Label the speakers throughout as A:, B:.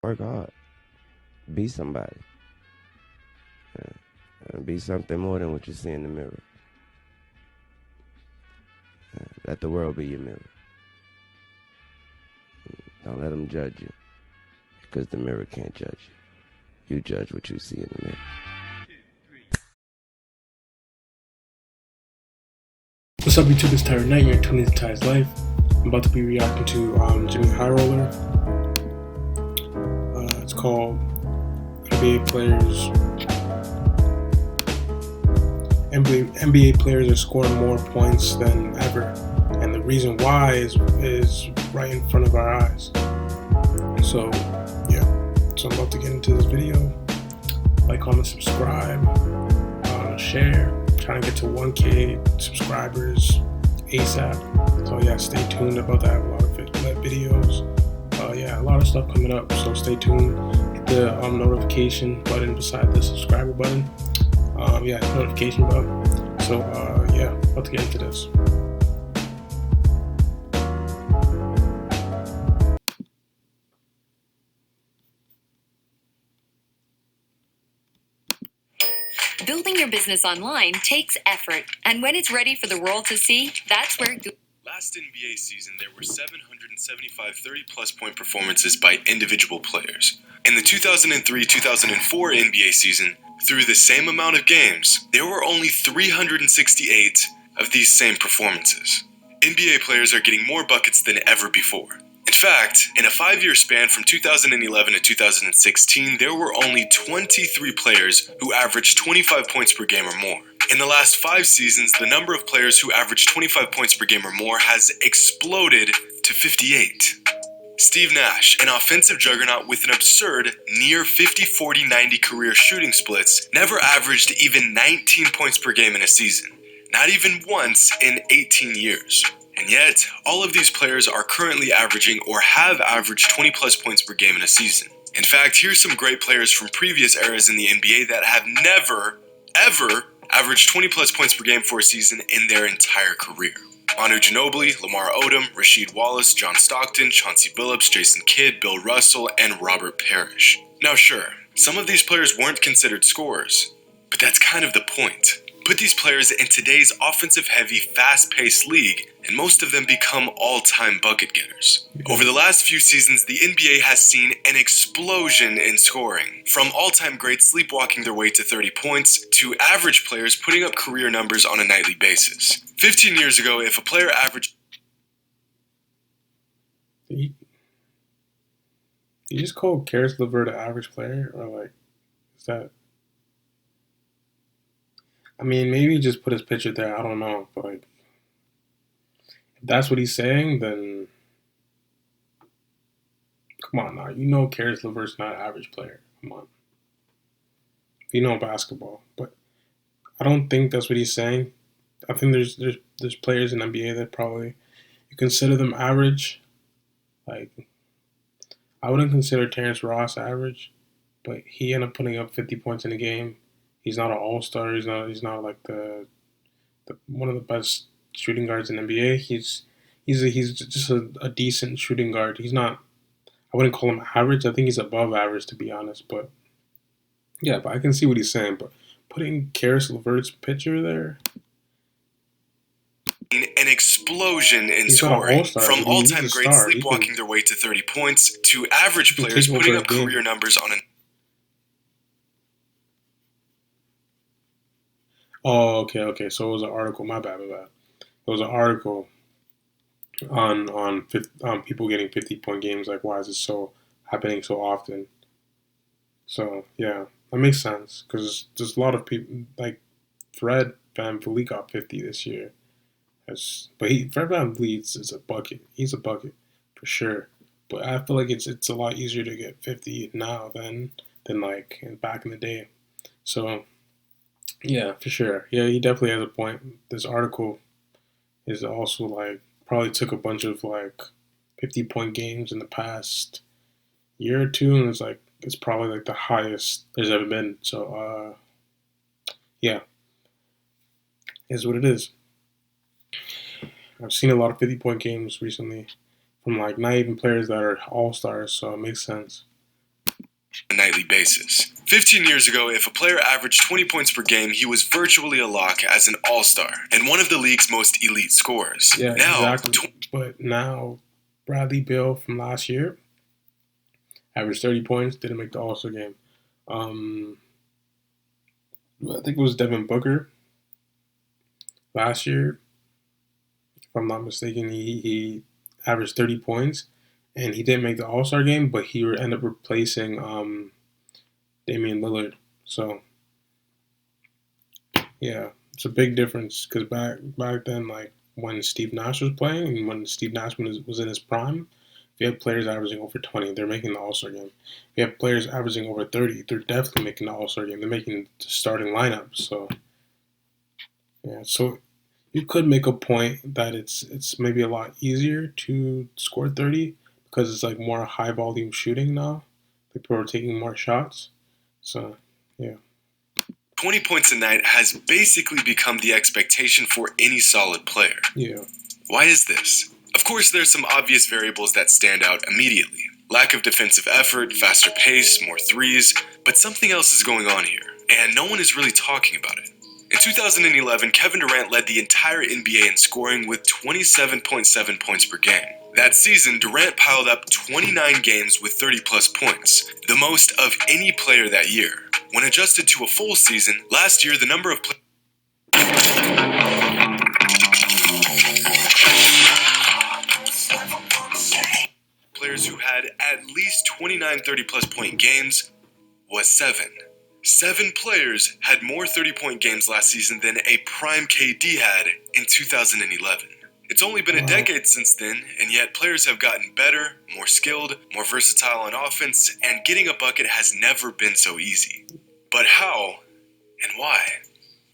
A: Work hard. Be somebody. Be something more than what you see in the mirror. Let the world be your mirror. Don't let them judge you, because the mirror can't judge you. You judge what you see in the mirror.
B: What's up, YouTube? It's Tyler Knight. You're tuning into Ty's Life. I'm about to be reacting to JxmyHighroller. It's called NBA players are scoring more points than ever, and the reason why is right in front of our eyes. So yeah, so I'm about to get into this video. Like, comment, subscribe, share. I'm trying to get to 1K subscribers ASAP. So yeah, stay tuned about that. A lot of videos. Yeah, a lot of stuff coming up. So stay tuned. Hit the notification button beside the subscriber button. Yeah, notification button. So yeah, about to get into this.
C: Building your business online takes effort, and when it's ready for the world to see, that's where
D: Last NBA season, there were 775 30-plus point performances by individual players. In the 2003-2004 NBA season, through the same amount of games, there were only 368 of these same performances. NBA players are getting more buckets than ever before. In fact, in a 5-year span from 2011 to 2016, there were only 23 players who averaged 25 points per game or more. In the last 5 seasons, the number of players who averaged 25 points per game or more has exploded to 58. Steve Nash, an offensive juggernaut with an absurd near 50-40-90 career shooting splits, never averaged even 19 points per game in a season. Not even once in 18 years. And yet, all of these players are currently averaging or have averaged 20-plus points per game in a season. In fact, here's some great players from previous eras in the NBA that have never, ever averaged 20-plus points per game for a season in their entire career. Manu Ginobili, Lamar Odom, Rasheed Wallace, John Stockton, Chauncey Billups, Jason Kidd, Bill Russell, and Robert Parrish. Now sure, some of these players weren't considered scorers, but that's kind of the point. Put these players in today's offensive-heavy, fast-paced league, and most of them become all-time bucket getters. Over the last few seasons, the NBA has seen an explosion in scoring, from all-time greats sleepwalking their way to 30 points, to average players putting up career numbers on a nightly basis. 15 years ago, if a player averaged...
B: Did you just call Karis LeVert an average player? Or like, is that... I mean, maybe just put his picture there. I don't know. But like, if that's what he's saying, then come on now. You know Karis LeVert's not an average player. Come on. You know basketball. But I don't think that's what he's saying. I think there's players in NBA that probably you consider them average. Like, I wouldn't consider Terrence Ross average, but he ended up putting up 50 points in a game. He's not an all-star. He's not like the one of the best shooting guards in the NBA. He's just a decent shooting guard. He's not. I wouldn't call him average. I think he's above average, to be honest. But yeah, but I can see what he's saying. But putting Karis LeVert's picture there.
D: An explosion in scoring, from all-time greats sleepwalking their way to 30 points, to average players putting up career numbers on an...
B: Oh, okay. So it was an article. My bad. It was an article on people getting 50-point games. Like, why is it happening so often? So yeah, that makes sense because there's a lot of people like Fred VanVleet got 50 this year. But Fred VanVleet is a bucket. He's a bucket for sure. But I feel like it's a lot easier to get 50 now than like back in the day. So. Yeah, for sure. Yeah, he definitely has a point. This article is also like probably took a bunch of like 50-point games in the past year or two, and it's probably like the highest there's ever been. So yeah, is what it is. I've seen a lot of 50-point games recently from like not even players that are all stars, so it makes sense.
D: a nightly basis. 15 years ago, if a player averaged 20 points per game, he was virtually a lock as an all-star and one of the league's most elite scorers.
B: Yeah, exactly. But now, Bradley Beal from last year averaged 30 points, didn't make the All-Star game. I think it was Devin Booker last year, if I'm not mistaken. He averaged 30 points, and he didn't make the All-Star game, but he ended up replacing Damian Lillard. So, yeah, it's a big difference because back then, like when Steve Nash was playing and when Steve Nash was in his prime, if you have players averaging over 20, they're making the All-Star game. If you have players averaging over 30, they're definitely making the All-Star game. They're making the starting lineup. So, yeah, so you could make a point that it's maybe a lot easier to score 30 because it's like more high volume shooting now. People are taking more shots. So, yeah.
D: 20 points a night has basically become the expectation for any solid player.
B: Yeah.
D: Why is this? Of course, there's some obvious variables that stand out immediately. Lack of defensive effort, faster pace, more threes, but something else is going on here, and no one is really talking about it. In 2011, Kevin Durant led the entire NBA in scoring with 27.7 points per game. That season, Durant piled up 29 games with 30-plus points, the most of any player that year. When adjusted to a full season, last year the number of players who had at least 29 30-plus point games was 7. 7 players had more 30-point games last season than a prime KD had in 2011. It's only been a decade since then, and yet players have gotten better, more skilled, more versatile on offense, and getting a bucket has never been so easy. But how and why?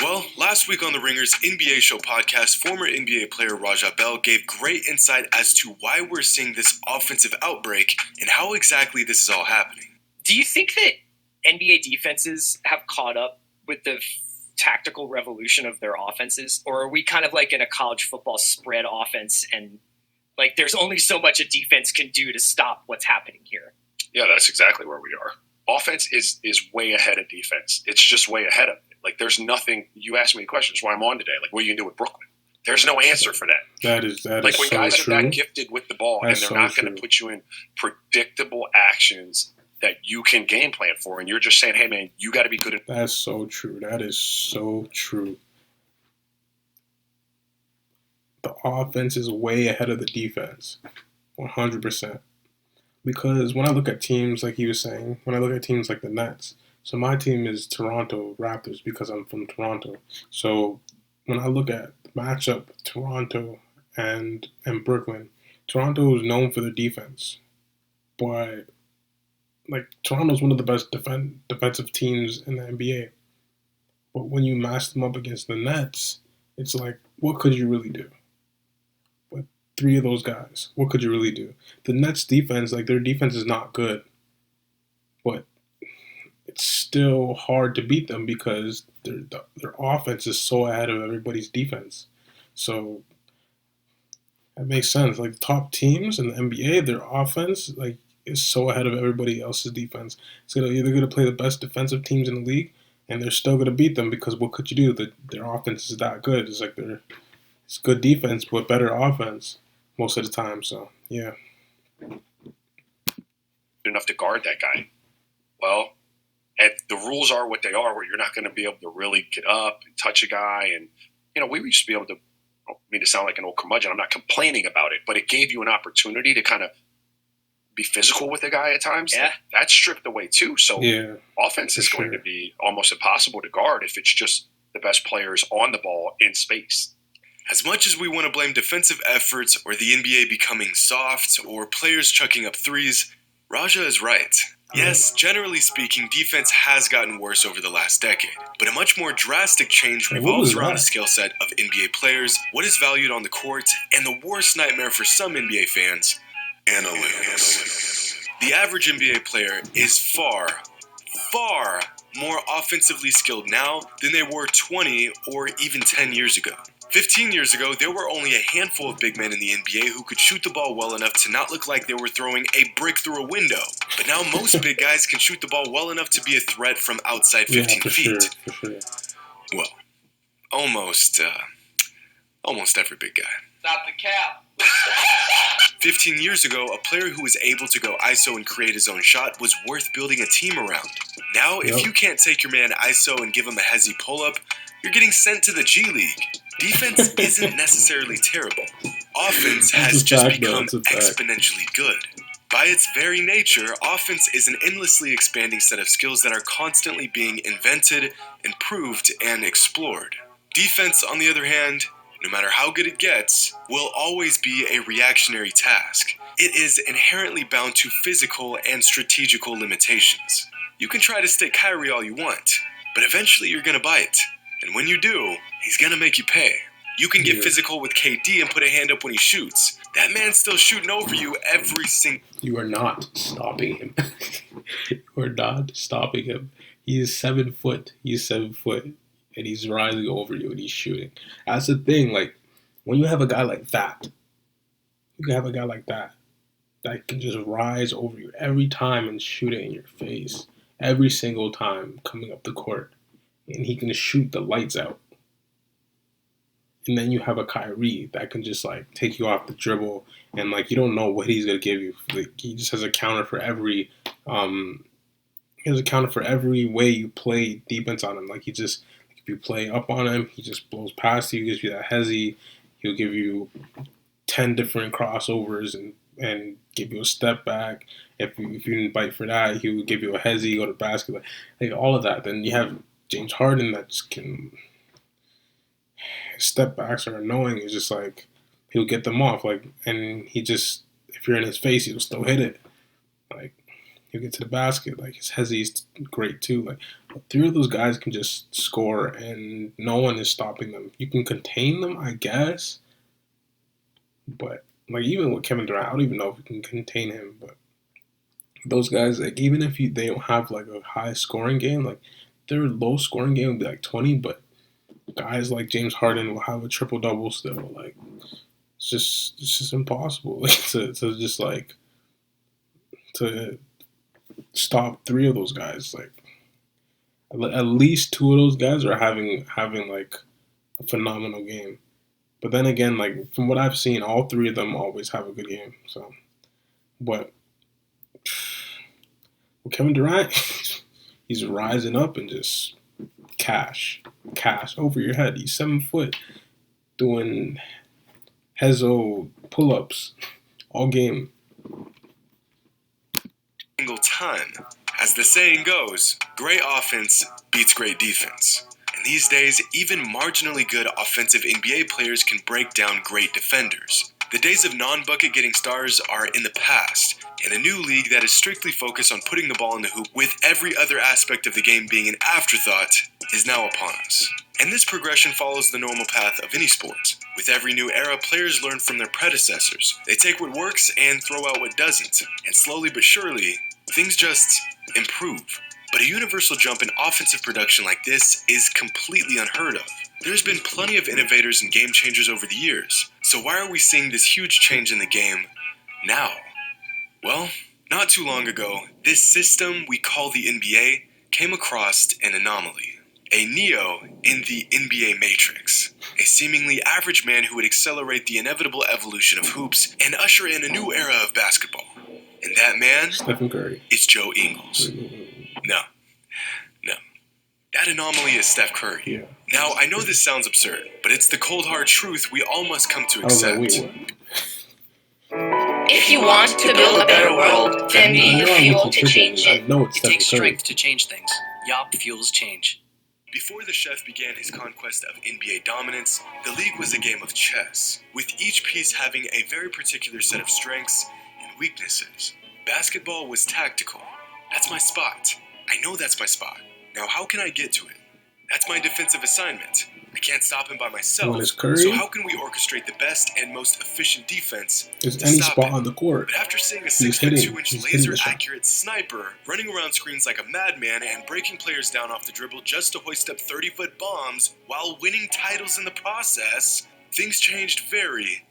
D: Well, last week on the Ringer's NBA Show podcast, former NBA player Raja Bell gave great insight as to why we're seeing this offensive outbreak and how exactly this is all happening.
E: Do you think that NBA defenses have caught up with the tactical revolution of their offenses? Or are we kind of like in a college football spread offense and like there's only so much a defense can do to stop what's happening here?
F: Yeah, that's exactly where we are. Offense is way ahead of defense. It's just way ahead of it. Like there's nothing. You asked me questions why I'm on today. Like what are you gonna do with Brooklyn? There's no answer for that.
B: That is
F: like when
B: so
F: guys
B: true.
F: are that gifted with the ball and they're not going to put you in predictable actions that you can game plan for, and you're just saying, hey man, you got to be good at.
B: That's so true. That is so true. The offense is way ahead of the defense, 100%. Because when I look at teams, like he was saying, when I look at teams like the Nets, so my team is Toronto Raptors because I'm from Toronto. So when I look at the matchup, Toronto and Brooklyn, Toronto is known for their defense, but like Toronto's one of the best defensive teams in the NBA. But when you match them up against the Nets, it's like, what could you really do? With 3 of those guys, what could you really do? The Nets defense, like their defense is not good, but it's still hard to beat them because their offense is so ahead of everybody's defense. So that makes sense. Like the top teams in the NBA, their offense like is so ahead of everybody else's defense. So they're either going to play the best defensive teams in the league, and they're still going to beat them because what could you do? Their offense is that good. It's like it's good defense but better offense most of the time. So yeah,
F: enough to guard that guy. Well, and the rules are what they are, where you're not going to be able to really get up and touch a guy. And, we used to be able to, I don't mean to sound like an old curmudgeon, I'm not complaining about it, but it gave you an opportunity to kind of be physical with a guy at times.
E: Yeah.
F: That's stripped away too. So
B: yeah,
F: offense is going to be almost impossible to guard if it's just the best players on the ball in space.
D: As much as we want to blame defensive efforts or the NBA becoming soft or players chucking up threes, Raja is right. Yes, generally speaking, defense has gotten worse over the last decade, but a much more drastic change revolves around the skill set of NBA players, what is valued on the court, and the worst nightmare for some NBA fans, analytics. The average NBA player is far, far more offensively skilled now than they were 20 or even 10 years ago. 15 years ago, there were only a handful of big men in the NBA who could shoot the ball well enough to not look like they were throwing a brick through a window. But now most big guys can shoot the ball well enough to be a threat from outside 15
B: for
D: feet.
B: Sure, for sure.
D: Well, almost every big guy.
G: Stop the cap.
D: 15 years ago, a player who was able to go ISO and create his own shot was worth building a team around. Now, if you can't take your man ISO and give him a hezzy pull-up, you're getting sent to the G League. Defense isn't necessarily terrible. Offense has just become exponentially good. By its very nature, offense is an endlessly expanding set of skills that are constantly being invented, improved, and explored. Defense, on the other hand, no matter how good it gets, will always be a reactionary task. It is inherently bound to physical and strategical limitations. You can try to stick Kyrie all you want, but eventually you're gonna bite. And when you do, he's gonna make you pay. You can get physical with KD and put a hand up when he shoots. That man's still shooting over you every single...
B: You are not stopping him. You are not stopping him. He is 7 foot. He's 7 foot. And he's rising over you and he's shooting. That's the thing, like, when you have a guy like that, that can just rise over you every time and shoot it in your face. Every single time coming up the court. And he can shoot the lights out. And then you have a Kyrie that can just, like, take you off the dribble. And, like, you don't know what he's going to give you. Like, he just has a counter for every... he has a counter for every way you play defense on him. Like, he just... If you play up on him, he just blows past you, gives you that hezzy. He'll give you 10 different crossovers and give you a step back. If you didn't bite for that, he would give you a hezzy, go to basket, like all of that. Then you have James Harden that just can... His step backs are annoying. It's just like, he'll get them off. Like, and he just, if you're in his face, he'll still hit it. Like, he'll get to the basket. Like, his hezzy's great too. Like, 3 of those guys can just score, and no one is stopping them. You can contain them, I guess. But, like, even with Kevin Durant, I don't even know if you can contain him. But those guys, like, even if they don't have, like, a high scoring game, like, their low scoring game would be, like, 20, but guys like James Harden will have a triple-double still. Like, it's just impossible. Like, to just, like, to stop 3 of those guys. Like, at least 2 of those guys are having like a phenomenal game. But then again, like, from what I've seen, all 3 of them always have a good game. So, but with Kevin Durant, he's rising up and just cash over your head. He's 7 foot doing Hezo pull-ups all game.
D: Single time. As the saying goes, great offense beats great defense. And these days, even marginally good offensive NBA players can break down great defenders. The days of non-bucket getting stars are in the past, and a new league that is strictly focused on putting the ball in the hoop with every other aspect of the game being an afterthought is now upon us. And this progression follows the normal path of any sport. With every new era, players learn from their predecessors. They take what works and throw out what doesn't, and slowly but surely, things just improve. But a universal jump in offensive production like this is completely unheard of. There's been plenty of innovators and game changers over the years, so why are we seeing this huge change in the game now? Well, not too long ago, this system we call the NBA came across an anomaly. A Neo in the NBA Matrix. A seemingly average man who would accelerate the inevitable evolution of hoops and usher in a new era of basketball. And that man
B: Stephen Curry.
D: is Joe Ingles. No. That anomaly is Steph Curry.
B: Yeah.
D: Now, I know this sounds absurd, but it's the cold hard truth we all must come to accept.
C: If you want to build a better world, then be the fuel to change it.
G: It takes strength to change things. Yop fuels change.
D: Before the chef began his conquest of NBA dominance, the league was a game of chess, with each piece having a very particular set of strengths and weaknesses. Basketball was tactical. That's my spot. I know that's my spot. Now how can I get to it? That's my defensive assignment. I can't stop him by myself.
B: When it's Curry,
D: so how can we orchestrate the best and most efficient defense
B: there's
D: to
B: any
D: stop
B: spot
D: him?
B: on the court.
D: But after seeing a
B: He's hitting
D: 6'2"
B: the
D: laser
B: shot.
D: accurate sniper running around screens like a madman and breaking players down off the dribble just to hoist up 30-foot bombs while winning titles in the process, things changed very,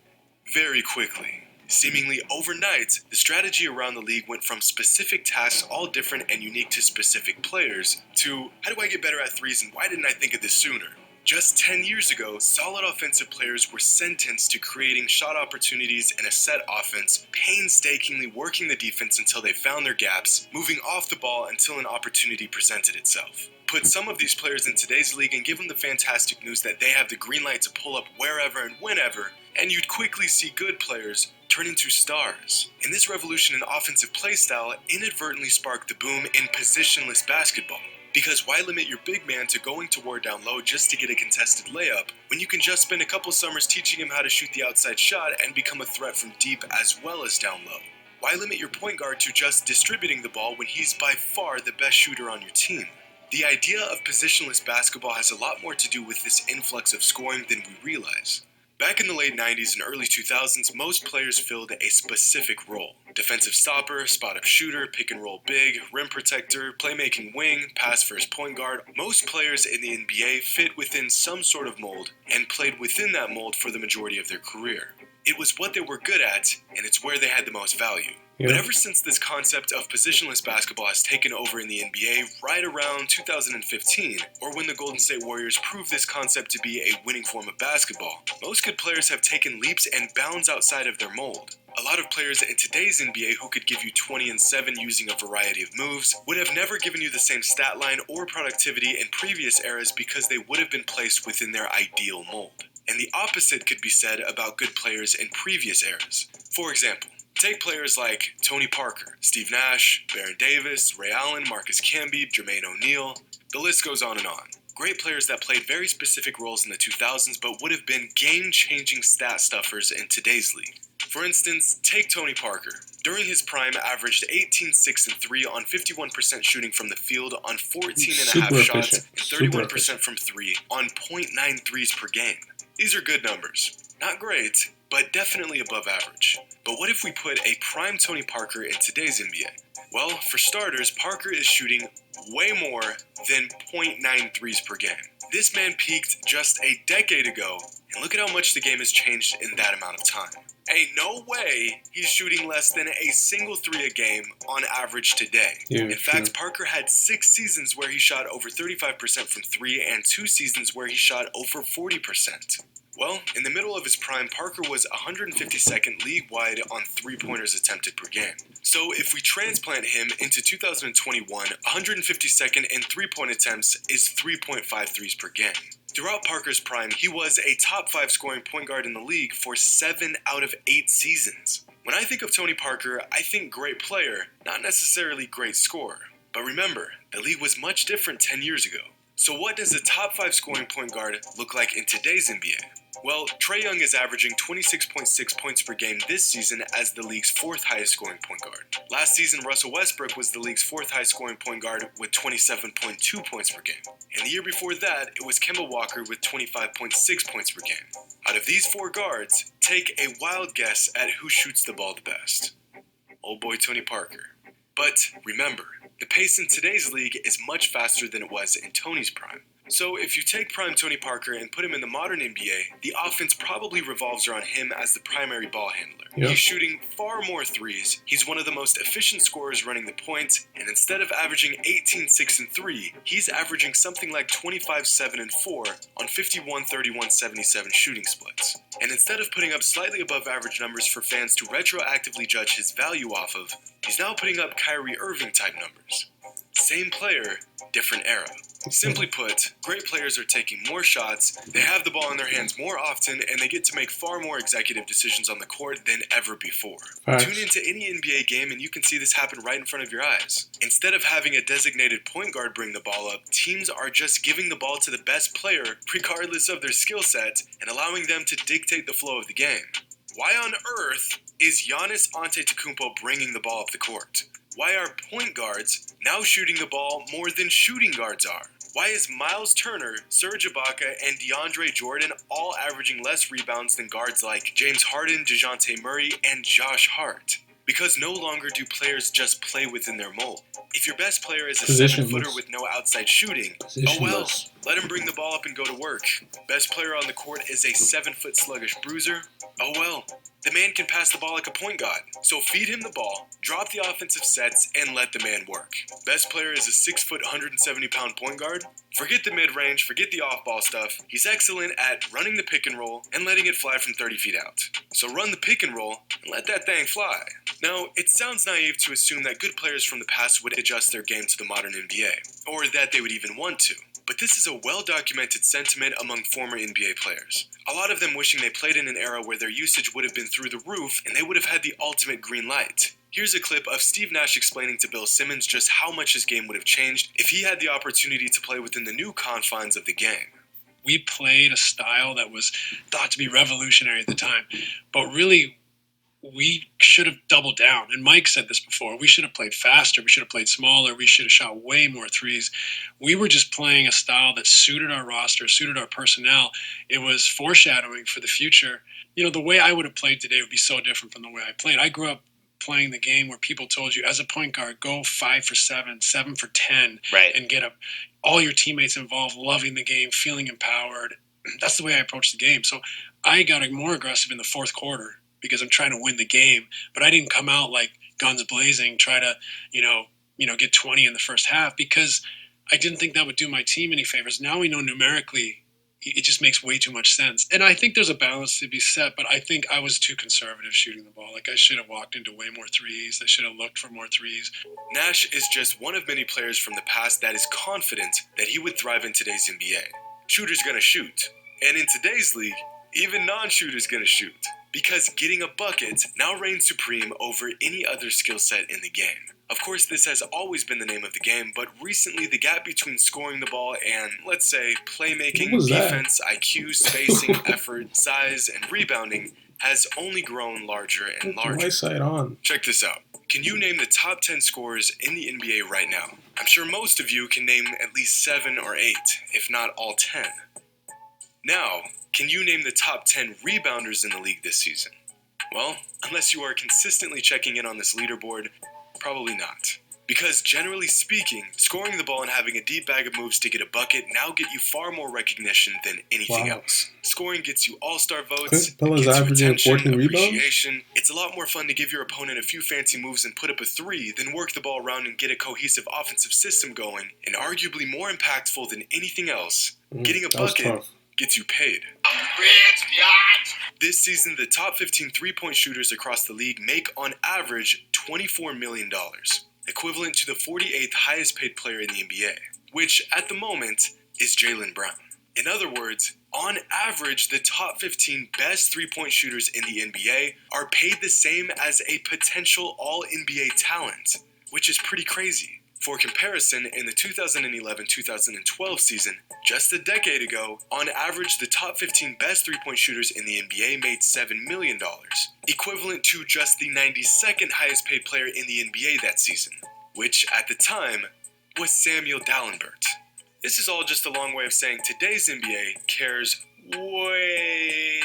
D: very quickly. Seemingly overnight, the strategy around the league went from specific tasks all different and unique to specific players to how do I get better at threes and why didn't I think of this sooner? Just 10 years ago, solid offensive players were sentenced to creating shot opportunities in a set offense, painstakingly working the defense until they found their gaps, moving off the ball until an opportunity presented itself. Put some of these players in today's league and give them the fantastic news that they have the green light to pull up wherever and whenever, and you'd quickly see good players turn into stars. And this revolution in offensive play style inadvertently sparked the boom in positionless basketball. Because why limit your big man to going toward down low just to get a contested layup when you can just spend a couple summers teaching him how to shoot the outside shot and become a threat from deep as well as down low? Why limit your point guard to just distributing the ball when he's by far the best shooter on your team? The idea of positionless basketball has a lot more to do with this influx of scoring than we realize. Back in the late 90s and early 2000s, most players filled a specific role. Defensive stopper, spot-up shooter, pick-and-roll big, rim protector, playmaking wing, pass-first point guard. Most players in the NBA fit within some sort of mold and played within that mold for the majority of their career. It was what they were good at, and it's where they had the most value. But ever since this concept of positionless basketball has taken over in the NBA right around 2015, or when the Golden State Warriors proved this concept to be a winning form of basketball, most good players have taken leaps and bounds outside of their mold. A lot of players in today's NBA who could give you 20 and 7 using a variety of moves would have never given you the same stat line or productivity in previous eras because they would have been placed within their ideal mold. And the opposite could be said about good players in previous eras. For example, take players like Tony Parker, Steve Nash, Baron Davis, Ray Allen, Marcus Camby, Jermaine O'Neal. The list goes on and on. Great players that played very specific roles in the 2000s but would have been game-changing stat stuffers in today's league. For instance, take Tony Parker. During his prime, averaged 18, 6, and 3 on 51% shooting from the field on 14.5 shots and 31% from 3 on 0.9 threes per game. These are good numbers. Not great, but definitely above average. But what if we put a prime Tony Parker in today's NBA? Well, for starters, Parker is shooting way more than 0.9 threes per game. This man peaked just a decade ago, and look at how much the game has changed in that amount of time. Ain't no way he's shooting less than a single 3 a game on average today. In fact, Parker had 6 seasons where he shot over 35% from 3 and 2 seasons where he shot over 40%. Well, in the middle of his prime, Parker was 152nd league-wide on three-pointers attempted per game. So if we transplant him into 2021, 152nd in three-point attempts is 3.5 threes per game. Throughout Parker's prime, he was a top 5 scoring point guard in the league for 7 out of 8 seasons. When I think of Tony Parker, I think great player, not necessarily great scorer. But remember, the league was much different 10 years ago. So what does a top 5 scoring point guard look like in today's NBA? Well, Trae Young is averaging 26.6 points per game this season as the league's 4th highest scoring point guard. Last season, Russell Westbrook was the league's 4th highest scoring point guard with 27.2 points per game. And the year before that, it was Kemba Walker with 25.6 points per game. Out of these 4 guards, take a wild guess at who shoots the ball the best. Old boy Tony Parker. But remember, the pace in today's league is much faster than it was in Tony's prime. So if you take prime Tony Parker and put him in the modern NBA, the offense probably revolves around him as the primary ball handler. He's shooting far more threes, he's one of the most efficient scorers running the point, and instead of averaging 18, 6, and 3, he's averaging something like 25, 7, and 4 on 51, 31, 77 shooting splits. And instead of putting up slightly above average numbers for fans to retroactively judge his value off of, he's now putting up Kyrie Irving type numbers. Same player, different era. Simply put, great players are taking more shots, they have the ball in their hands more often, and they get to make far more executive decisions on the court than ever before. Tune into any NBA game and you can see this happen right in front of your eyes. Instead of having a designated point guard bring the ball up, teams are just giving the ball to the best player, regardless of their skill set, and allowing them to dictate the flow of the game. Why on earth is Giannis Antetokounmpo bringing the ball up the court? Why are point guards now shooting the ball more than shooting guards are? Why is Miles Turner, Serge Ibaka, and DeAndre Jordan all averaging less rebounds than guards like James Harden, DeJounte Murray, and Josh Hart? Because no longer do players just play within their mold. If your best player is a 7-footer with no outside shooting, oh well, let him bring the ball up and go to work. Best player on the court is a 7-foot sluggish bruiser, oh well. The man can pass the ball like a point guard, so feed him the ball, drop the offensive sets, and let the man work. Best player is a 6-foot, 170-pound point guard. Forget the mid-range, forget the off-ball stuff. He's excellent at running the pick and roll and letting it fly from 30 feet out. So run the pick and roll and let that thing fly. Now, it sounds naive to assume that good players from the past would adjust their game to the modern NBA, or that they would even want to. But this is a well-documented sentiment among former NBA players. A lot of them wishing they played in an era where their usage would have been through the roof and they would have had the ultimate green light. Here's a clip of Steve Nash explaining to Bill Simmons just how much his game would have changed if he had the opportunity to play within the new confines of the game.
H: We played a style that was thought to be revolutionary at the time, but really we should have doubled down. And Mike said this before. We should have played faster. We should have played smaller. We should have shot way more threes. We were just playing a style that suited our roster, suited our personnel. It was foreshadowing for the future. You know, the way I would have played today would be so different from the way I played. I grew up playing the game where people told you, as a point guard, go 5 for 7, 7 for 10,
E: Right.
H: and get all your teammates involved, loving the game, feeling empowered. That's the way I approached the game. So I got more aggressive in the fourth quarter because I'm trying to win the game, but I didn't come out like guns blazing, try to, get 20 in the first half, because I didn't think that would do my team any favors. Now we know numerically it just makes way too much sense. And I think there's a balance to be set, but I think I was too conservative shooting the ball. Like, I should have walked into way more threes. I should have looked for more threes.
D: Nash is just one of many players from the past that is confident that he would thrive in today's NBA. Shooters gonna shoot. And in today's league, even non-shooters gonna shoot. Because getting a bucket now reigns supreme over any other skill set in the game. Of course, this has always been the name of the game, but recently the gap between scoring the ball and, let's say, playmaking, defense, IQ, spacing, effort, size, and rebounding has only grown larger and larger. Check this out. Can you name the top 10 scorers in the NBA right now? I'm sure most of you can name at least 7 or 8, if not all 10. Now, can you name the top 10 rebounders in the league this season? Well, unless you are consistently checking in on this leaderboard, probably not. Because generally speaking, scoring the ball and having a deep bag of moves to get a bucket now get you far more recognition than anything else. Scoring gets you all-star votes, gets you attention, appreciation. It's a lot more fun to give your opponent a few fancy moves and put up a 3 than work the ball around and get a cohesive offensive system going, and arguably more impactful than anything else, getting a bucket gets you paid. This season, the top 15 three-point shooters across the league make, on average, $24 million, equivalent to the 48th highest paid player in the NBA, which, at the moment, is Jaylen Brown. In other words, on average, the top 15 best three-point shooters in the NBA are paid the same as a potential all-NBA talent, which is pretty crazy. For comparison, in the 2011-2012 season, just a decade ago, on average, the top 15 best three-point shooters in the NBA made $7 million, equivalent to just the 92nd highest paid player in the NBA that season, which, at the time, was Samuel Dalembert. This is all just a long way of saying today's NBA cares way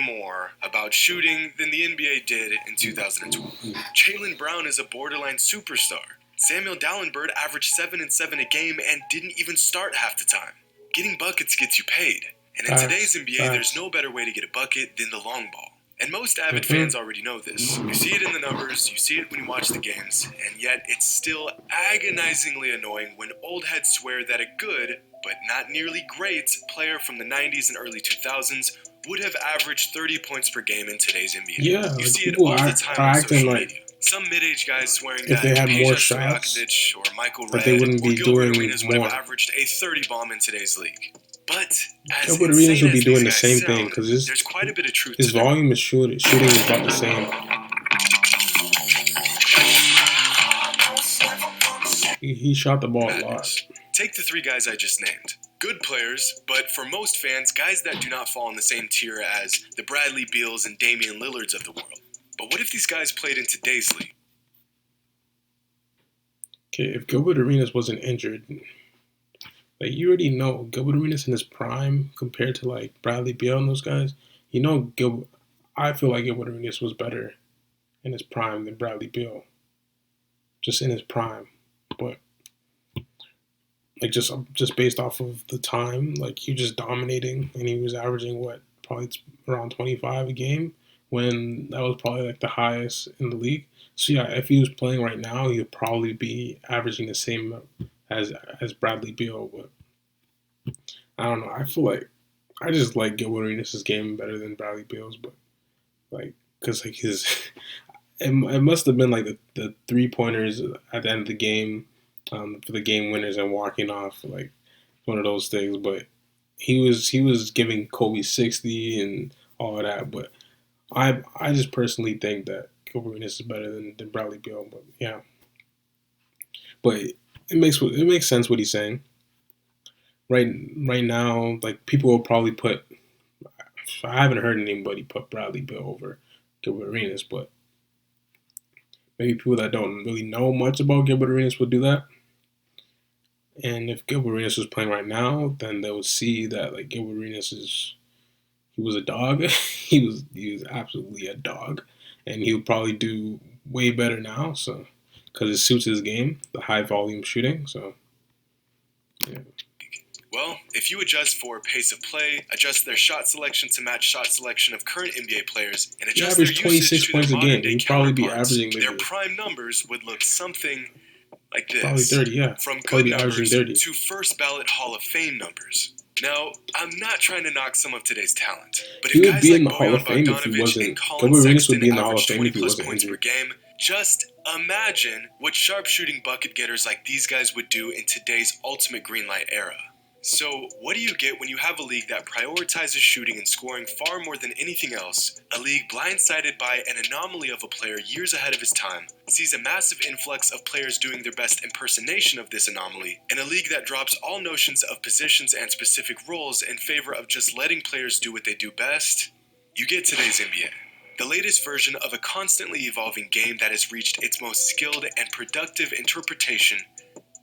D: more about shooting than the NBA did in 2012. Jaylen Brown is a borderline superstar. Samuel Dalembert averaged 7 and 7 a game and didn't even start half the time. Getting buckets gets you paid. And in today's NBA, there's no better way to get a bucket than the long ball. And most avid fans already know this. You see it in the numbers, you see it when you watch the games, and yet it's still agonizingly annoying when old heads swear that a good, but not nearly great, player from the 90s and early 2000s would have averaged 30 points per game in today's NBA.
B: Yeah,
D: you see it all the time on social media. Some mid-age guys swearing
B: if
D: that
B: they had more
D: Peja
B: shots,
D: Stojakovic or Michael
B: but
D: Redd
B: they wouldn't
D: or
B: be
D: Gilbert
B: doing
D: Arenas would
B: more.
D: have averaged a 30 bomb in today's league. But as
B: Gilbert Arenas would be
D: insane as
B: doing the
D: these
B: same
D: guys
B: thing
D: sound,
B: because
D: there's quite a bit of truth
B: his
D: to them.
B: volume of shooting is about the same. He shot the ball a lot.
D: Take the 3 guys I just named. Good players, but for most fans, guys that do not fall in the same tier as the Bradley Beals and Damian Lillards of the world. But what if these guys played in today's league?
B: Okay, if Gilbert Arenas wasn't injured, Like, you already know Gilbert Arenas in his prime compared to like Bradley Beal and those guys. You know, I feel like Gilbert Arenas was better in his prime than Bradley Beal, just in his prime. But like just based off of the time, like he was just dominating, and he was averaging what, probably around 25 a game, when that was probably like the highest in the league. So yeah, if he was playing right now, he would probably be averaging the same as Bradley Beal. But I don't know. I feel like I just like Gilbert Arenas' game better than Bradley Beal's, but like because like his it must have been like the 3 pointers at the end of the game, for the game winners and walking off, like one of those things. But he was giving Kobe 60 and all of that. But I just personally think that Gilbert Arenas is better than Bradley Beal. But yeah, but it makes sense what he's saying. Right now, like people will probably put. I haven't heard anybody put Bradley Beal over Gilbert Arenas, but maybe people that don't really know much about Gilbert Arenas will do that. And if Gilbert Arenas was playing right now, then they would see that like Gilbert Arenas he was a dog. he was absolutely a dog, and he would probably do way better now. So because it suits his game, the high volume shooting. So yeah.
D: Well, if you adjust for pace of play, adjust their shot selection to match shot selection of current NBA players, and adjust their usage to their modern-day counterparts, their prime numbers would look something like this.
B: Probably 30, yeah.
D: From
B: probably
D: good numbers
B: 30.
D: to first ballot Hall of Fame numbers. Now, I'm not trying to knock some of today's talent, but
B: he
D: if
B: would
D: guys
B: be
D: like
B: in the Hall of Fame if he wasn't.
D: and Colin
B: Gilbert Arenas
D: Sexton
B: would be in the Hall of
D: average
B: Fame
D: 20
B: if he
D: plus
B: wasn't
D: points
B: injured.
D: per game, just imagine what sharpshooting bucket getters like these guys would do in today's ultimate green light era. So, what do you get when you have a league that prioritizes shooting and scoring far more than anything else, a league blindsided by an anomaly of a player years ahead of his time, sees a massive influx of players doing their best impersonation of this anomaly, and a league that drops all notions of positions and specific roles in favor of just letting players do what they do best? You get today's NBA. The latest version of a constantly evolving game that has reached its most skilled and productive interpretation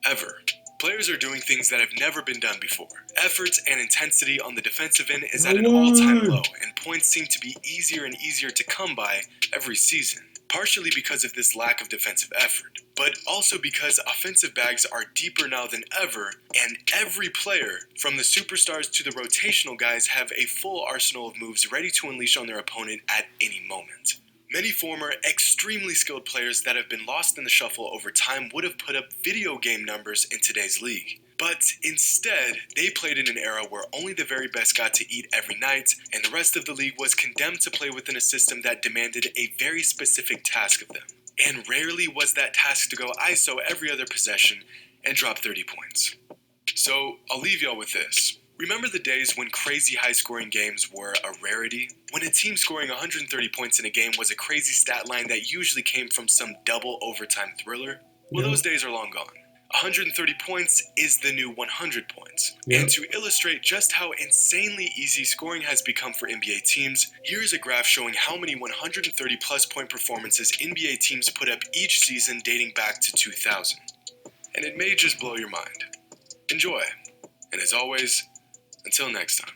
D: ever. Players are doing things that have never been done before. Efforts and intensity on the defensive end is at an all-time low, and points seem to be easier and easier to come by every season. Partially because of this lack of defensive effort, but also because offensive bags are deeper now than ever, and every player, from the superstars to the rotational guys, have a full arsenal of moves ready to unleash on their opponent at any moment. Many former, extremely skilled players that have been lost in the shuffle over time would have put up video game numbers in today's league. But instead, they played in an era where only the very best got to eat every night, and the rest of the league was condemned to play within a system that demanded a very specific task of them. And rarely was that task to go ISO every other possession and drop 30 points. So, I'll leave y'all with this. Remember the days when crazy high-scoring games were a rarity? When a team scoring 130 points in a game was a crazy stat line that usually came from some double overtime thriller? Well, those days are long gone. 130 points is the new 100 points.
B: Yep.
D: And to illustrate just how insanely easy scoring has become for NBA teams, here is a graph showing how many 130-plus point performances NBA teams put up each season dating back to 2000. And it may just blow your mind. Enjoy. And as always, until next time.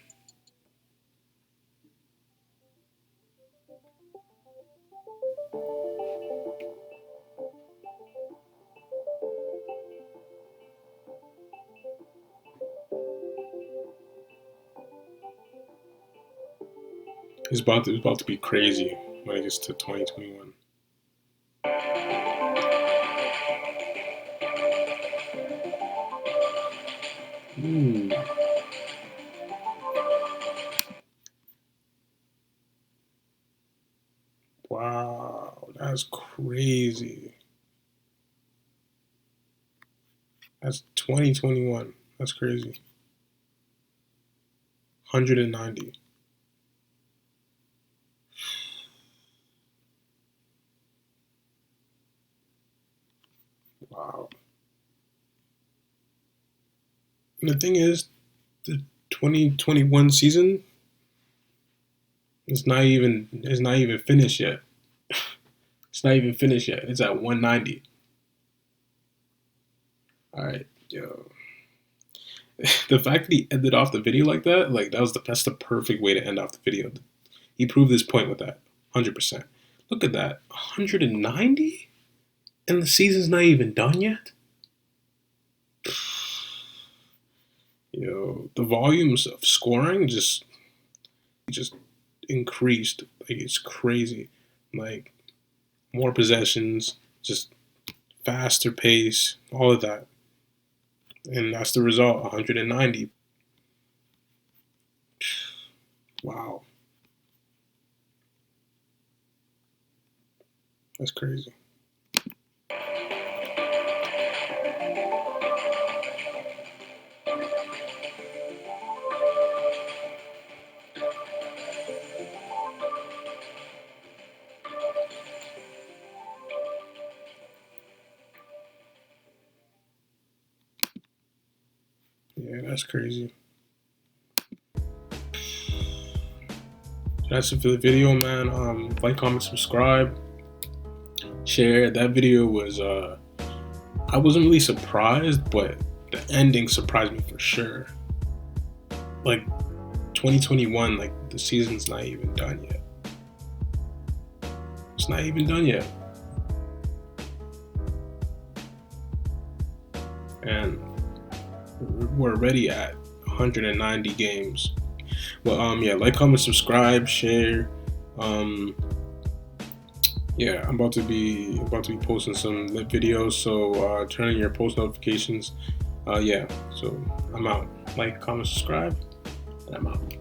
B: It's about to be crazy when it gets to 2021. Ooh. Wow, that's crazy. That's 2021. That's crazy. 190. Wow. And the thing is, the 2021 season is not even finished yet. It's not even finished yet. It's at 190. All right, yo. The fact that he ended off the video like that, like that's the perfect way to end off the video. He proved his point with that, 100%. Look at that, 190, and the season's not even done yet. Yo, the volumes of scoring just increased. Like, it's crazy. Like, more possessions, just faster pace, all of that. And that's the result, 190. Wow. That's crazy. Yeah, that's crazy. That's it for the video, man. Like, comment, subscribe, share. That video was I wasn't really surprised, but the ending surprised me for sure. Like, 2021, like, the season's not even done yet. It's not even done yet. And we're already at 190 games. Well, yeah, like, comment, subscribe, share. Yeah, I'm about to be posting some lit videos, so turn on your post notifications. Yeah, so I'm out. Like, comment, subscribe, and I'm out.